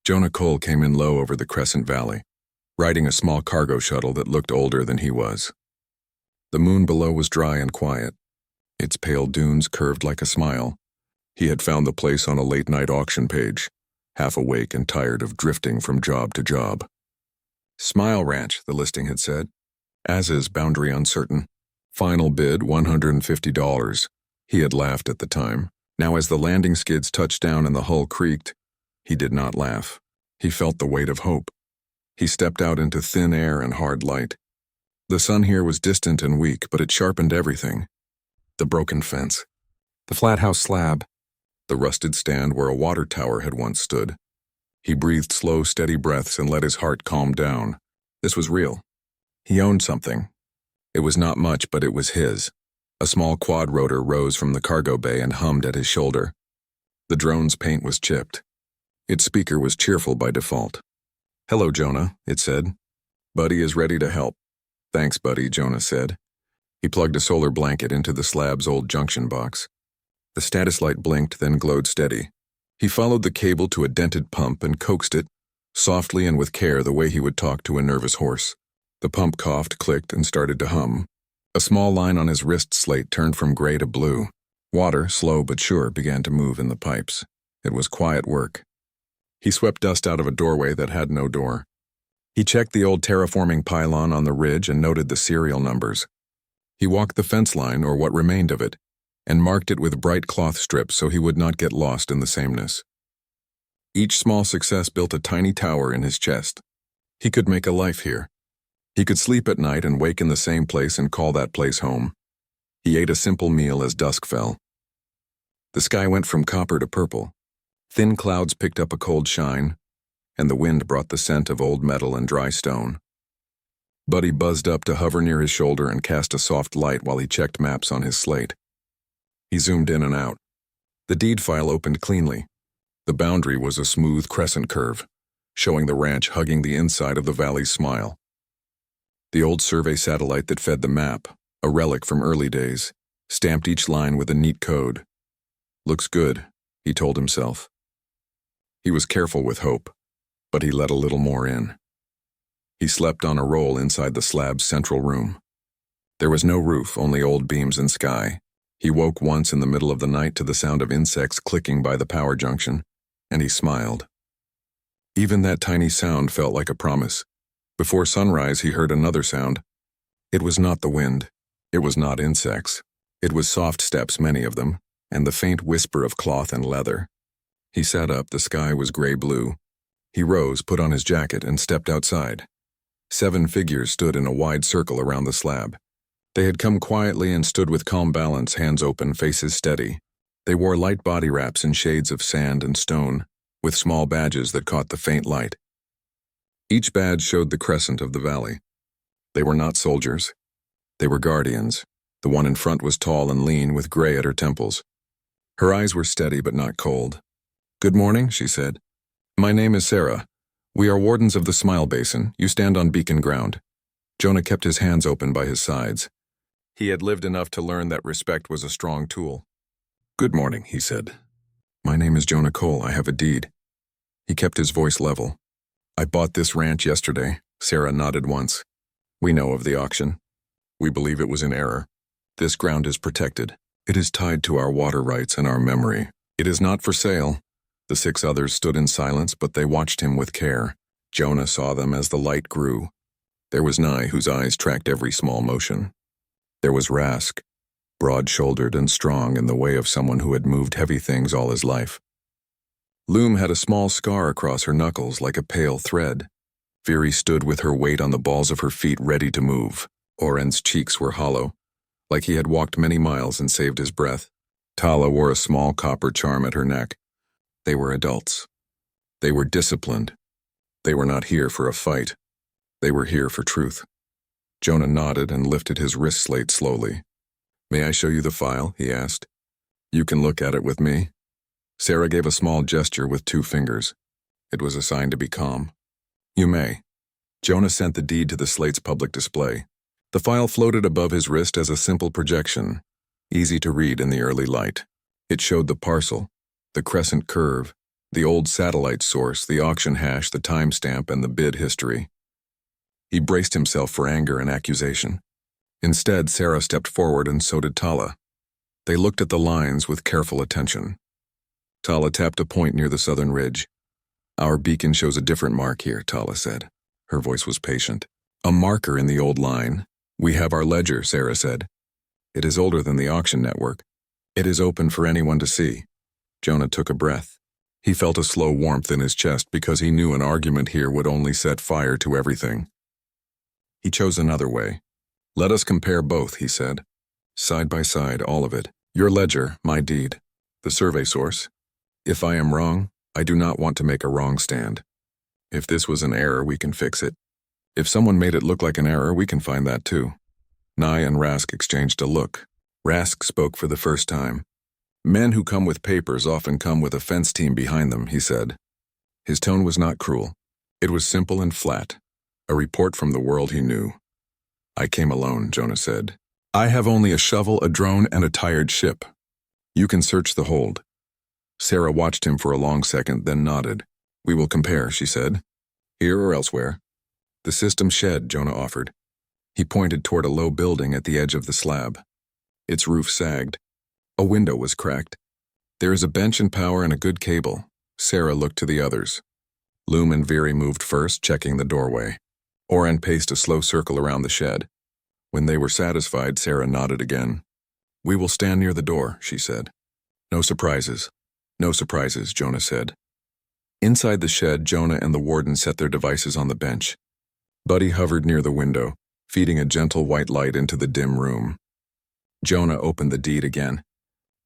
Jonah Cole came in low over the Crescent Valley, riding a small cargo shuttle that looked older than he was. The moon below was dry and quiet. Its pale dunes curved like a smile. He had found the place on a late-night auction page, half awake and tired of drifting from job to job. Smile Ranch, the listing had said. As is boundary uncertain. Final bid $150. He had laughed at the time. Now as the landing skids touched down and the hull creaked, he did not laugh. He felt the weight of hope. He stepped out into thin air and hard light. The sun here was distant and weak, but it sharpened everything. The broken fence, the flat house slab, the rusted stand where a water tower had once stood. He breathed slow, steady breaths and let his heart calm down. This was real. He owned something. It was not much, but it was his. A small quad rotor rose from the cargo bay and hummed at his shoulder. The drone's paint was chipped. Its speaker was cheerful by default. "Hello, Jonah," it said. "Buddy is ready to help." "Thanks, buddy," Jonah said. He plugged a solar blanket into the slab's old junction box. The status light blinked, then glowed steady. He followed the cable to a dented pump and coaxed it, softly and with care the way he would talk to a nervous horse. The pump coughed, clicked, and started to hum. A small line on his wrist slate turned from gray to blue. Water, slow but sure, began to move in the pipes. It was quiet work. He swept dust out of a doorway that had no door. He checked the old terraforming pylon on the ridge and noted the serial numbers. He walked the fence line, or what remained of it, and marked it with bright cloth strips so he would not get lost in the sameness. Each small success built a tiny tower in his chest. He could make a life here. He could sleep at night and wake in the same place and call that place home. He ate a simple meal as dusk fell. The sky went from copper to purple. Thin clouds picked up a cold shine, and the wind brought the scent of old metal and dry stone. Buddy buzzed up to hover near his shoulder and cast a soft light while he checked maps on his slate. He zoomed in and out. The deed file opened cleanly. The boundary was a smooth crescent curve, showing the ranch hugging the inside of the valley's smile. The old survey satellite that fed the map, a relic from early days, stamped each line with a neat code. "Looks good," he told himself. He was careful with hope, but he let a little more in. He slept on a roll inside the slab's central room. There was no roof, only old beams and sky. He woke once in the middle of the night to the sound of insects clicking by the power junction, and he smiled. Even that tiny sound felt like a promise. Before sunrise, he heard another sound. It was not the wind. It was not insects. It was soft steps, many of them, and the faint whisper of cloth and leather. He sat up, the sky was gray-blue. He rose, put on his jacket, and stepped outside. 7 figures stood in a wide circle around the slab. They had come quietly and stood with calm balance, hands open, faces steady. They wore light body wraps in shades of sand and stone, with small badges that caught the faint light. Each badge showed the crescent of the valley. They were not soldiers. They were guardians. The one in front was tall and lean, with gray at her temples. Her eyes were steady but not cold. "Good morning," she said. "My name is Sarah. We are wardens of the Smile Basin. You stand on beacon ground." Jonah kept his hands open by his sides. He had lived enough to learn that respect was a strong tool. "Good morning," he said. "My name is Jonah Cole. I have a deed." He kept his voice level. "I bought this ranch yesterday." Sarah nodded once. "We know of the auction. We believe it was in error. This ground is protected. It is tied to our water rights and our memory. It is not for sale." The 6 others stood in silence, but they watched him with care. Jonah saw them as the light grew. There was Nye, whose eyes tracked every small motion. There was Rask, broad-shouldered and strong in the way of someone who had moved heavy things all his life. Loom had a small scar across her knuckles like a pale thread. Veery stood with her weight on the balls of her feet ready to move. Oren's cheeks were hollow, like he had walked many miles and saved his breath. Tala wore a small copper charm at her neck. They were adults. They were disciplined. They were not here for a fight. They were here for truth. Jonah nodded and lifted his wrist slate slowly. "May I show you the file?" he asked. "You can look at it with me." Sarah gave a small gesture with 2 fingers. It was a sign to be calm. "You may." Jonah sent the deed to the slate's public display. The file floated above his wrist as a simple projection, easy to read in the early light. It showed the parcel, the crescent curve, The old satellite source, the auction hash, the timestamp, and the bid history. He braced himself for anger and accusation. Instead, Sarah stepped forward and so did Tala. They looked at the lines with careful attention. Tala tapped a point near the southern ridge. "Our beacon shows a different mark here," Tala said. Her voice was patient. "A marker in the old line. We have our ledger," Sarah said. "It is older than the auction network. It is open for anyone to see." Jonah took a breath. He felt a slow warmth in his chest because he knew an argument here would only set fire to everything. He chose another way. "Let us compare both," he said. "Side by side, all of it. Your ledger, my deed. The survey source. If I am wrong, I do not want to make a wrong stand. If this was an error, we can fix it. If someone made it look like an error, we can find that too." Nye and Rask exchanged a look. Rask spoke for the first time. "Men who come with papers often come with a fence team behind them," he said. His tone was not cruel. It was simple and flat. A report from the world he knew. "I came alone," Jonah said. "I have only a shovel, a drone, and a tired ship. You can search the hold." Sarah watched him for a long second, then nodded. "We will compare," she said. "Here or elsewhere?" "The system shed," Jonah offered. He pointed toward a low building at the edge of the slab. Its roof sagged. A window was cracked. "There is a bench and power and a good cable." Sarah looked to the others. Loom and Veery moved first, checking the doorway. Oren paced a slow circle around the shed. When they were satisfied, Sarah nodded again. "We will stand near the door," she said. "No surprises." "No surprises," Jonah said. Inside the shed, Jonah and the warden set their devices on the bench. Buddy hovered near the window, feeding a gentle white light into the dim room. Jonah opened the deed again.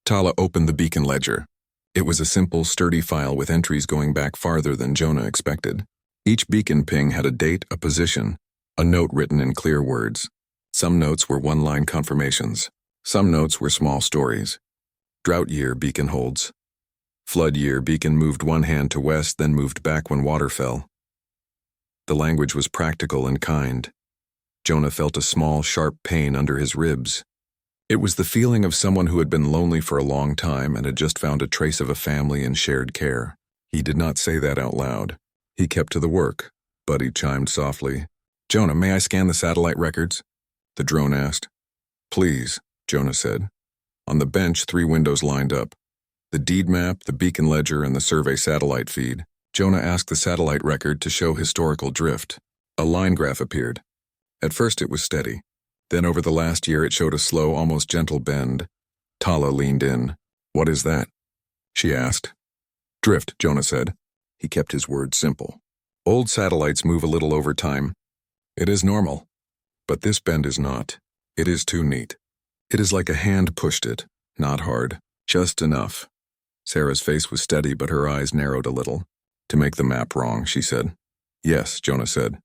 Tala opened the beacon ledger. It was a simple, sturdy file with entries going back farther than Jonah expected. Each beacon ping had a date, a position, a note written in clear words. Some notes were one-line confirmations. Some notes were small stories. Drought year, beacon holds. Flood year, beacon moved one hand to west, then moved back when water fell. The language was practical and kind. Jonah felt a small, sharp pain under his ribs. It was the feeling of someone who had been lonely for a long time and had just found a trace of a family and shared care. He did not say that out loud. He kept to the work. Buddy chimed softly. "Jonah, may I scan the satellite records?" The drone asked. "Please," Jonah said. On the bench, 3 windows lined up. The deed map, the beacon ledger, and the survey satellite feed. Jonah asked the satellite record to show historical drift. A line graph appeared. At first it was steady. Then over the last year it showed a slow, almost gentle bend. Tala leaned in. "What is that?" she asked. "Drift," Jonah said. He kept his words simple. "Old satellites move a little over time. It is normal. But this bend is not. It is too neat. It is like a hand pushed it. Not hard. Just enough." Sarah's face was steady, but her eyes narrowed a little. "To make the map wrong," she said. "Yes," Jonah said.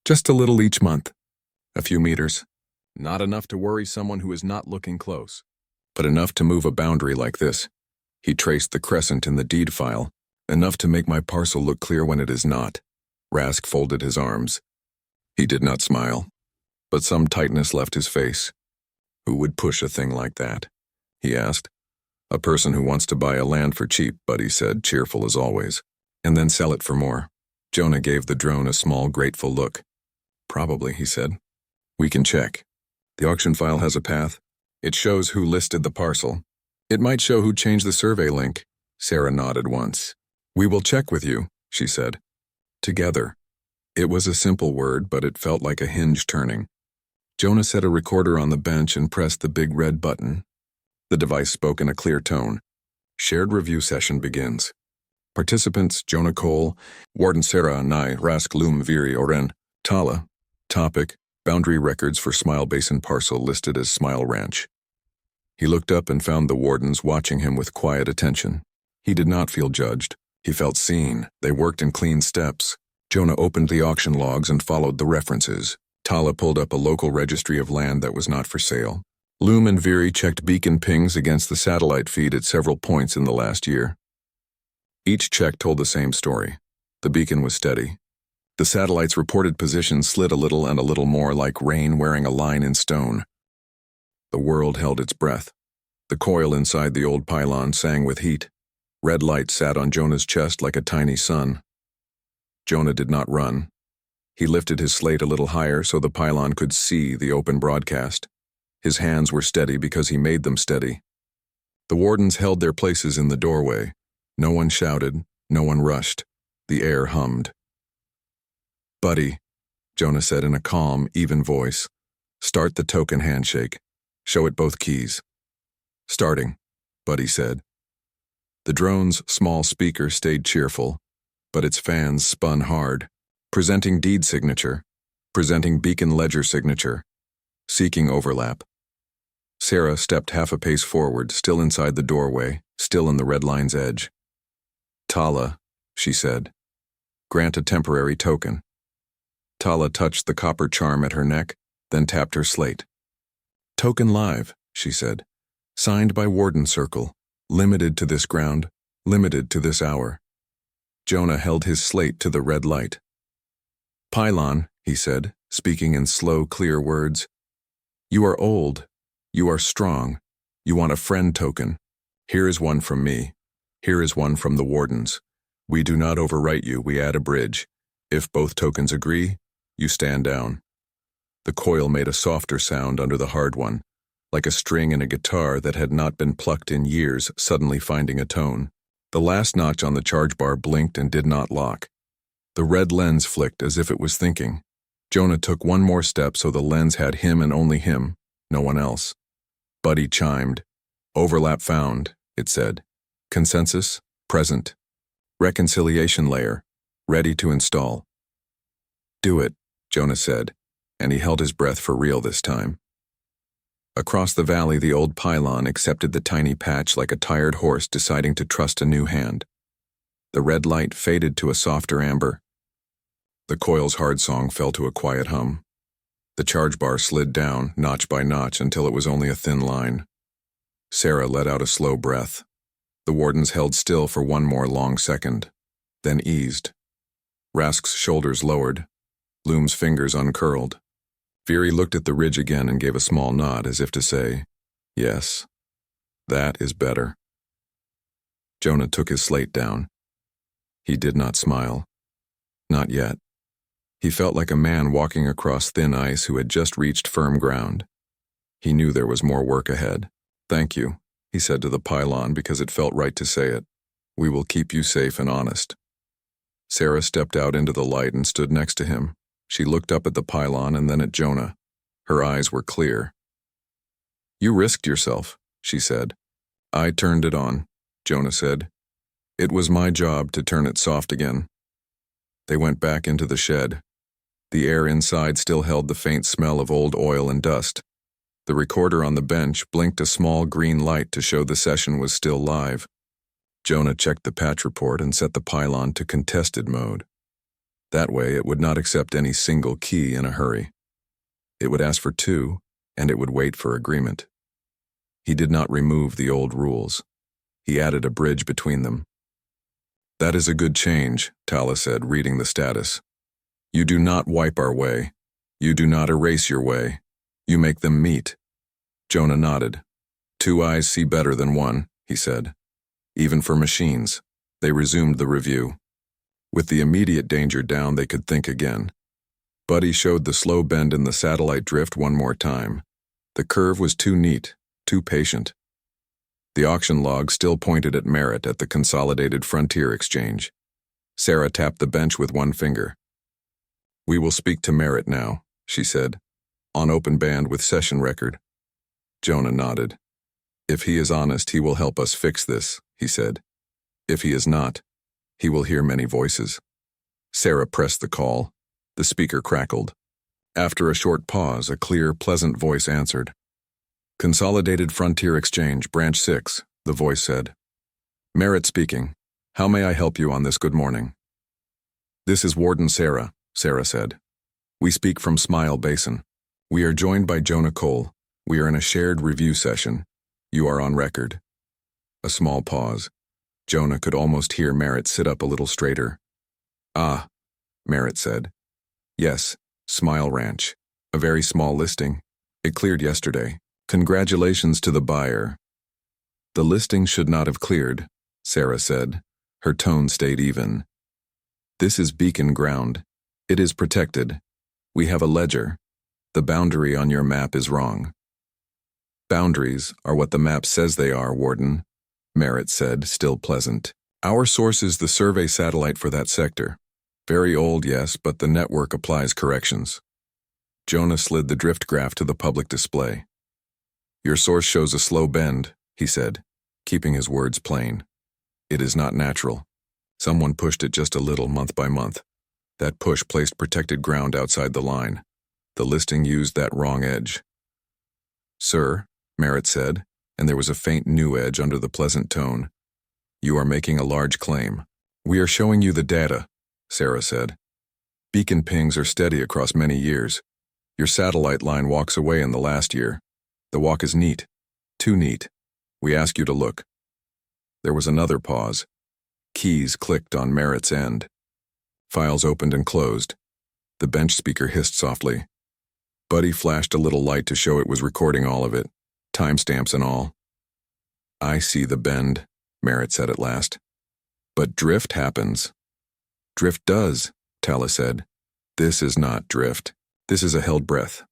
"Just a little each month. A few meters. Not enough to worry someone who is not looking close, but enough to move a boundary like this." He traced the crescent in the deed file, enough to make my parcel look clear when it is not. Rask folded his arms. He did not smile, but some tightness left his face. "Who would push a thing like that?" he asked. "A person who wants to buy a land for cheap," Buddy said, cheerful as always, "and then sell it for more." Jonah gave the drone a small, grateful look. "Probably," he said. "We can check. The auction file has a path. It shows who listed the parcel. It might show who changed the survey link." Sarah nodded once. "We will check with you," she said. Together. It was a simple word, but it felt like a hinge turning. Jonah set a recorder on the bench and pressed the big red button. The device spoke in a clear tone. "Shared review session begins. Participants, Jonah Cole, Warden Sarah, Nye, Rask, Loom, Veery, Oren, Tala. Topic, boundary records for Smile Basin parcel listed as Smile Ranch." He looked up and found the wardens watching him with quiet attention. He did not feel judged. He felt seen. They worked in clean steps. Jonah opened the auction logs and followed the references. Tala pulled up a local registry of land that was not for sale. Loom and Veery checked beacon pings against the satellite feed at several points in the last year. Each check told the same story. The beacon was steady. The satellite's reported position slid a little and a little more, like rain wearing a line in stone. The world held its breath. The coil inside the old pylon sang with heat. Red light sat on Jonah's chest like a tiny sun. Jonah did not run. He lifted his slate a little higher so the pylon could see the open broadcast. His hands were steady because he made them steady. The wardens held their places in the doorway. No one shouted, no one rushed. The air hummed. "Buddy," Jonah said in a calm, even voice, "start the token handshake. Show it both keys." "Starting," Buddy said. The drone's small speaker stayed cheerful, but its fans spun hard, presenting deed signature, presenting beacon ledger signature, seeking overlap. Sarah stepped half a pace forward, still inside the doorway, still in the red line's edge. "Tala," she said. "Grant a temporary token." Tala touched the copper charm at her neck, then tapped her slate. "Token live," she said. "Signed by Warden Circle. Limited to this ground. Limited to this hour." Jonah held his slate to the red light. "Pylon," he said, speaking in slow, clear words. "You are old. You are strong. You want a friend token. Here is one from me. Here is one from the wardens. We do not overwrite you, we add a bridge. If both tokens agree, you stand down." The coil made a softer sound under the hard one, like a string in a guitar that had not been plucked in years suddenly finding a tone. The last notch on the charge bar blinked and did not lock. The red lens flicked as if it was thinking. Jonah took one more step so the lens had him and only him, no one else. Buddy chimed. "Overlap found," it said. "Consensus, present. Reconciliation layer, ready to install." "Do it," Jonah said, and he held his breath for real this time. Across the valley, the old pylon accepted the tiny patch like a tired horse deciding to trust a new hand. The red light faded to a softer amber. The coil's hard song fell to a quiet hum. The charge bar slid down, notch by notch, until it was only a thin line. Sarah let out a slow breath. The wardens held still for one more long second, then eased. Rask's shoulders lowered. Loom's fingers uncurled. Veery looked at the ridge again and gave a small nod as if to say, "Yes, that is better." Jonah took his slate down. He did not smile. Not yet. He felt like a man walking across thin ice who had just reached firm ground. He knew there was more work ahead. "Thank you," he said to the pylon because it felt right to say it. "We will keep you safe and honest." Sarah stepped out into the light and stood next to him. She looked up at the pylon and then at Jonah. Her eyes were clear. "You risked yourself," she said. "I turned it on," Jonah said. "It was my job to turn it soft again." They went back into the shed. The air inside still held the faint smell of old oil and dust. The recorder on the bench blinked a small green light to show the session was still live. Jonah checked the patch report and set the pylon to contested mode. That way, it would not accept any single key in a hurry. It would ask for two, and it would wait for agreement. He did not remove the old rules. He added a bridge between them. "That is a good change," Tala said, reading the status. "You do not wipe our way. You do not erase your way. You make them meet." Jonah nodded. "Two eyes see better than one," he said. "Even for machines." They resumed the review. With the immediate danger down, they could think again. Buddy showed the slow bend in the satellite drift one more time. The curve was too neat, too patient. The auction log still pointed at Merritt at the Consolidated Frontier Exchange. Sarah tapped the bench with one finger. "We will speak to Merritt now," she said. "On open band with session record." Jonah nodded. "If he is honest, he will help us fix this," he said. "If he is not, he will hear many voices." Sarah pressed the call. The speaker crackled. After a short pause, a clear, pleasant voice answered. "Consolidated Frontier Exchange, Branch 6, the voice said. "Merritt speaking. How may I help you on this good morning?" "This is Warden Sarah," Sarah said. "We speak from Smile Basin. We are joined by Jonah Cole. We are in a shared review session. You are on record." A small pause. Jonah could almost hear Merritt sit up a little straighter. "Ah," Merritt said. "Yes, Smile Ranch. A very small listing. It cleared yesterday. Congratulations to the buyer." "The listing should not have cleared," Sarah said. Her tone stayed even. This is beacon ground. It is protected. We have a ledger. The boundary on your map is wrong. Boundaries are what the map says they are, Warden, Merritt said, still pleasant. Our source is the survey satellite for that sector. Very old, yes, but the network applies corrections. Jonah slid the drift graph to the public display. Your source shows a slow bend, he said, keeping his words plain. It is not natural. Someone pushed it just a little month by month. That push placed protected ground outside the line. The listing used that wrong edge. Sir, Merritt said, and there was a faint new edge under the pleasant tone. You are making a large claim. We are showing you the data, Sarah said. Beacon pings are steady across many years. Your satellite line walks away in the last year. The walk is neat. Too neat. We ask you to look. There was another pause. Keys clicked on Merritt's end. Files opened and closed. The bench speaker hissed softly. Buddy flashed a little light to show it was recording all of it, timestamps and all. I see the bend, Merritt said at last. But drift happens. Drift does, Tala said. This is not drift. This is a held breath.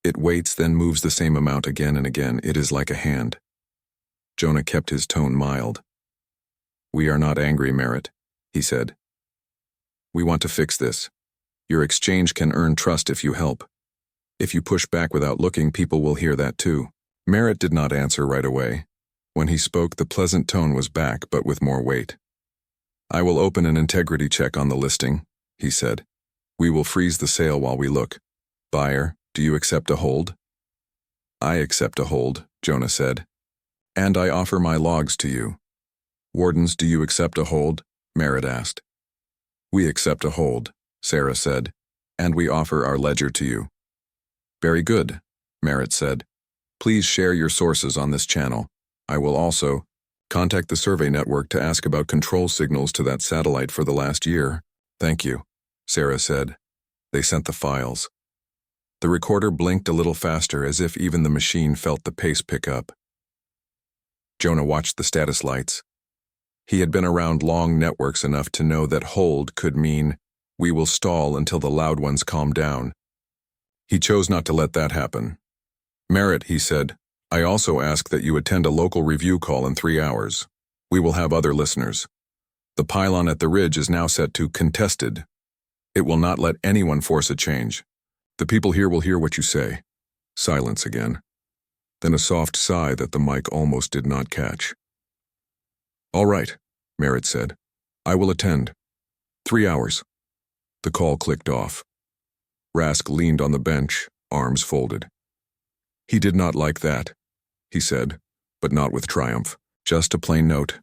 It waits, then moves the same amount again and again. It is like a hand. Jonah kept his tone mild. We are not angry, Merritt, he said. We want to fix this. Your exchange can earn trust if you help. If you push back without looking, people will hear that too. Merritt did not answer right away. When he spoke, the pleasant tone was back, but with more weight. I will open an integrity check on the listing, he said. We will freeze the sale while we look. Buyer, do you accept a hold? I accept a hold, Jonah said. And I offer my logs to you. Wardens, do you accept a hold? Merritt asked. We accept a hold, Sarah said, and we offer our ledger to you. Very good, Merritt said. Please share your sources on this channel. I will also contact the survey network to ask about control signals to that satellite for the last year. Thank you, Sarah said. They sent the files. The recorder blinked a little faster, as if even the machine felt the pace pick up. Jonah watched the status lights. He had been around long networks enough to know that hold could mean, we will stall until the loud ones calm down. He chose not to let that happen. Merritt, he said, I also ask that you attend a local review call in 3 hours. We will have other listeners. The pylon at the ridge is now set to contested. It will not let anyone force a change. The people here will hear what you say. Silence again. Then a soft sigh that the mic almost did not catch. All right, Merritt said. I will attend. 3 hours. The call clicked off. Rask leaned on the bench, arms folded. He did not like that, he said, but not with triumph, just a plain note.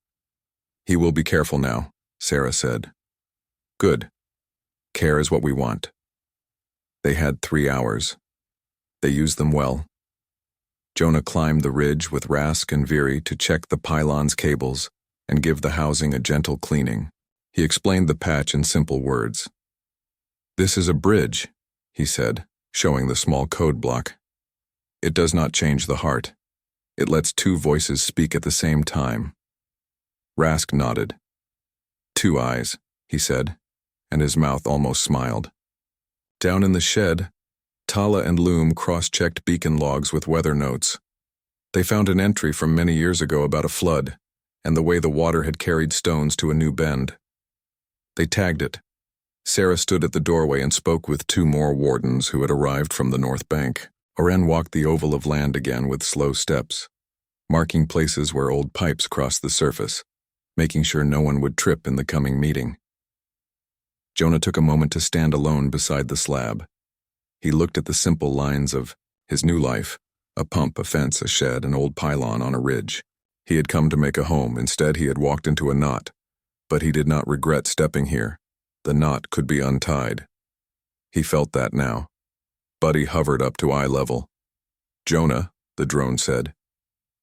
He will be careful now, Sarah said. Good. Care is what we want. They had 3 hours. They used them well. Jonah climbed the ridge with Rask and Viri to check the pylon's cables and give the housing a gentle cleaning. He explained the patch in simple words. This is a bridge, he said, showing the small code block. It does not change the heart. It lets 2 voices speak at the same time. Rask nodded. 2 eyes, he said, and his mouth almost smiled. Down in the shed, Tala and Loom cross-checked beacon logs with weather notes. They found an entry from many years ago about a flood and the way the water had carried stones to a new bend. They tagged it. Sarah stood at the doorway and spoke with 2 more wardens who had arrived from the north bank. Oren walked the oval of land again with slow steps, marking places where old pipes crossed the surface, making sure no one would trip in the coming meeting. Jonah took a moment to stand alone beside the slab. He looked at the simple lines of his new life, a pump, a fence, a shed, an old pylon on a ridge. He had come to make a home. Instead, he had walked into a knot, but he did not regret stepping here. The knot could be untied. He felt that now. Buddy hovered up to eye level. Jonah, the drone said,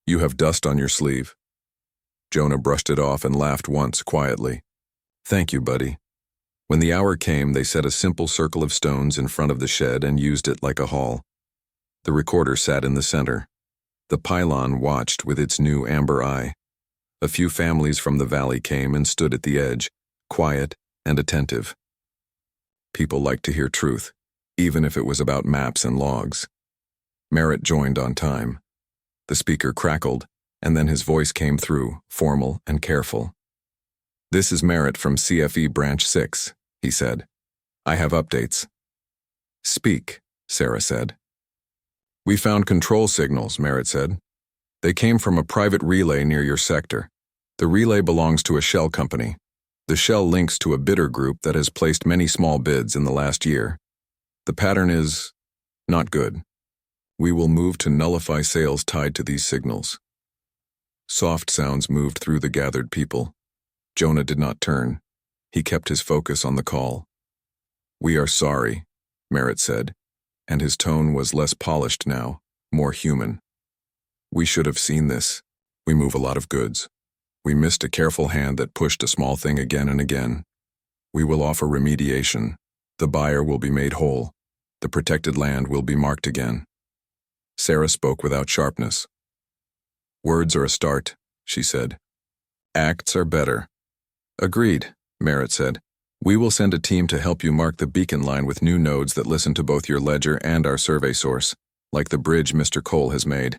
you have dust on your sleeve. Jonah brushed it off and laughed once quietly. Thank you, buddy. When the hour came, they set a simple circle of stones in front of the shed and used it like a hall. The recorder sat in the center. The pylon watched with its new amber eye. A few families from the valley came and stood at the edge, quiet and attentive. People liked to hear truth, even if it was about maps and logs. Merritt joined on time. The speaker crackled, and then his voice came through, formal and careful. "This is Merritt from CFE Branch 6, he said. "I have updates." "Speak," Sarah said. "We found control signals," Merritt said. "They came from a private relay near your sector. The relay belongs to a shell company. The shell links to a bidder group that has placed many small bids in the last year. The pattern is not good. We will move to nullify sales tied to these signals." Soft sounds moved through the gathered people. Jonah did not turn. He kept his focus on the call. "We are sorry," Merritt said, and his tone was less polished now, more human. "We should have seen this. We move a lot of goods. We missed a careful hand that pushed a small thing again and again. We will offer remediation. The buyer will be made whole. The protected land will be marked again." Sarah spoke without sharpness. "Words are a start," she said. "Acts are better." "Agreed," Merritt said. "We will send a team to help you mark the beacon line with new nodes that listen to both your ledger and our survey source, like the bridge Mr. Cole has made.